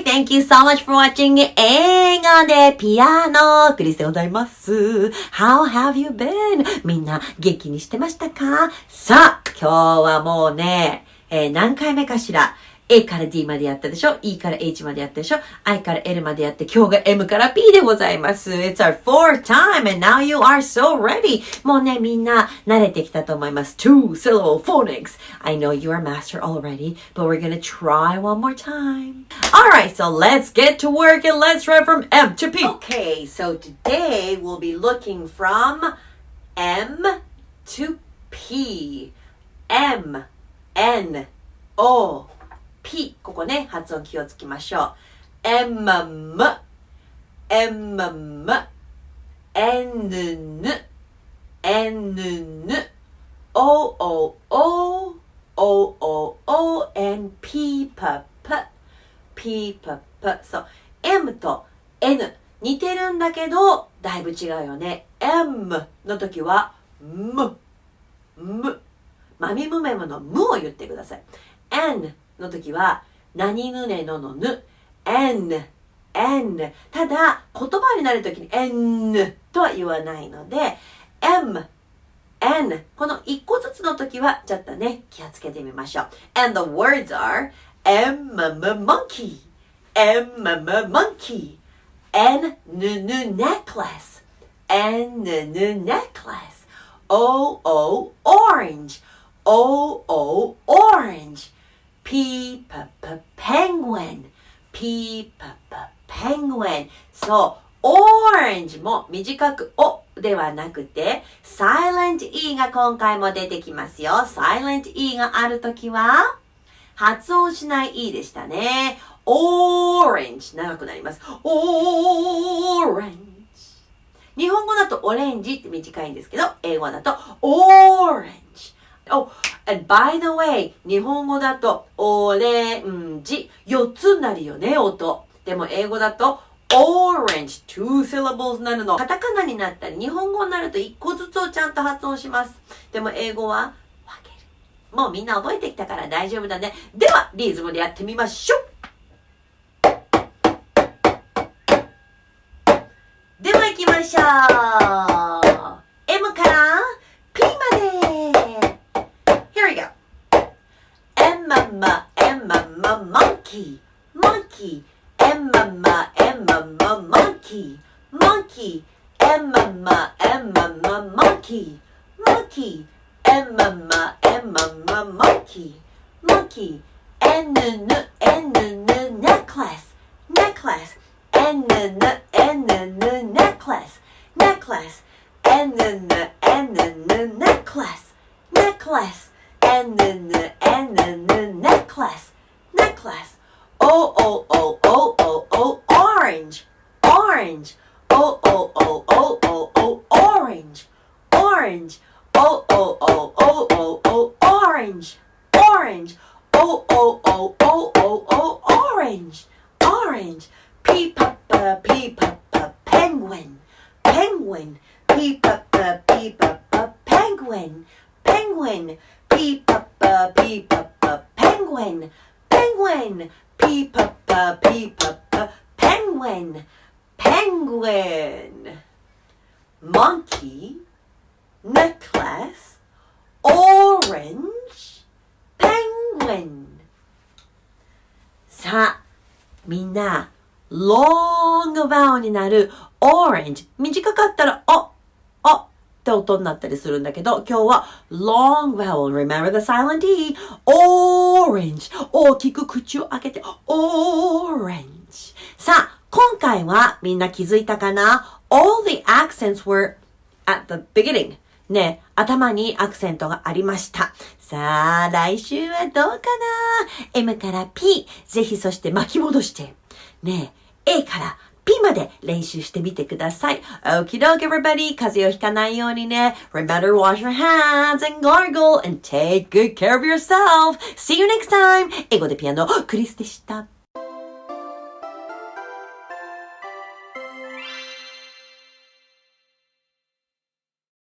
thank you so much for watching 英語でピアノ。クリスでございます。How have you been? みんな元気にしてましたか？さあ、今日はもうね、何回目かしら。A から D までやったでしょ？ E から H までやったでしょ？ I から L までやって、今日が M から P でございます。It's our fourth time and now you are so ready. もうね、みんな慣れてきたと思います。Two syllable phonics. I know you are master already, but we're gonna try one more time. Alright, so let's get to work and let's try from M to P. Okay, so today we'll be looking from M to P. M, N, O.P ここね、発音気をつけましょう。M, M, M, N, N, N, N, O, O, O, O, O, O, and P, P, P, P, P, P. そう。M と N 似てるんだけど、だいぶ違うよね。M の時は、M, M。まみむめむのむを言ってください。Nの時は、何ぬねののぬ、N、N。ただ、言葉になる時に N とは言わないので、M、N。この一個ずつの時は、ちょっとね、気をつけてみましょう。And the words are, M, M, monkey, M, M, monkey, N, N, N, necklace, N, N, N, necklace, O, O, orange, O, O, orange, P, P, P, penguin, P, P, P, penguin. そう、orange も短くおではなくて、silent E が今回も出てきますよ。silent E があるときは、発音しない E でしたね。orange 長くなります。orange。日本語だとオレンジって短いんですけど、英語だと orange。Oh, and by the way, 日本語だとオレンジ4つになるよね、音。でも英語だと orange two syllables になるの。カタカナになったり、日本語になると1個ずつをちゃんと発音します。でも英語は分ける。もうみんな覚えてきたから大丈夫だね。では、リズムでやってみましょう。では行きましょう。M から P まで。Here we go. M, M, M, M, monkey, monkey. M, M, M, M, monkey, monkey. M, M, M, M, monkey, monkey. M, M, M, M, monkey, monkey. N, N, N, N, necklace, necklace. N, N, N, N, necklace, necklace. N, N, N, N, necklace, necklace. N, N, N, N, necklace, necklace. O, O, O, O, O, O, orange, orange. O, O, O, O, O, O, orange, orange. O, O, O, O, O, O, orange, orange. O, O, O, O, O, O, orange, orange. P, P, P, P, P, P, penguin, penguin. P, P, P, P, P, P, penguin, penguin. P, P, P, P, P, P, penguin, penguin. P, P, P, P, P, P, penguin, penguin. Monkey, necklace, orange, penguin. さあ、みんな、long vowel になる orange。短かったら、って音になったりするんだけど、今日は long vowel. Remember the silent E. Orange. 大きく口を開けて orange. さあ、今回はみんな気づいたかな？ All the accents were at the beginning. ね、頭にアクセントがありました。さあ、来週はどうかな？ M から P。ぜひそして巻き戻して。ね、A からP まで練習してみてください。Okie doke everybody. 風邪をひかないようにね。Remember to wash your hands and gargle and take good care of yourself. See you next time. 英語でピアノ、クリスでした。